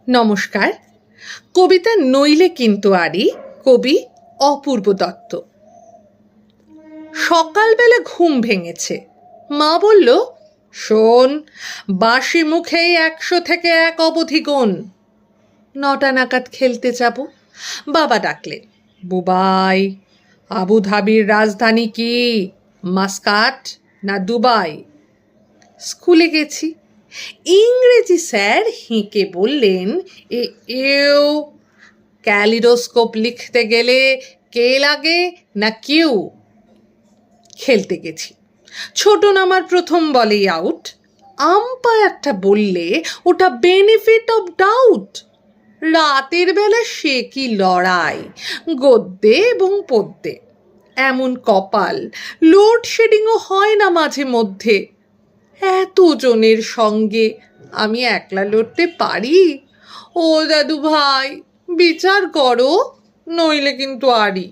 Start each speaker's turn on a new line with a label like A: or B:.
A: নমস্কার। কবিতা নইলে কিন্তু আরি, কবি অপূর্ব দত্ত। সকালবেলা ঘুম ভেঙেছে, মা বলল, শোন, বাসি মুখেই 100 থেকে 1 অবধি গোন। 9টা নাগাদ খেলতে যাব। বাবা ডাকলেন, বুবাই, আবুধাবির রাজধানী কি, মাস্কাট না দুবাই? স্কুলে গেছি। ইংরেজি স্যার হেঁকে বললেন, এও ক্যালিডোস্কোপ লিখতে গেলে কে লাগে না কিউ? খেলতে গেছি। ছোট নামার প্রথম বলেই আউট। আম্পায়ারটা বললে ওটা বেনিফিট অফ ডাউট। রাতের বেলা সে কি লড়াই, গদ্যে এবং পদ্যে। এমন কপাল, লোডশেডিংও হয় না মাঝে মধ্যে। এতজনের সঙ্গে আমি একলা লড়তে পারি? ও দাদু ভাই, বিচার করো, নইলে কিন্তু আরি।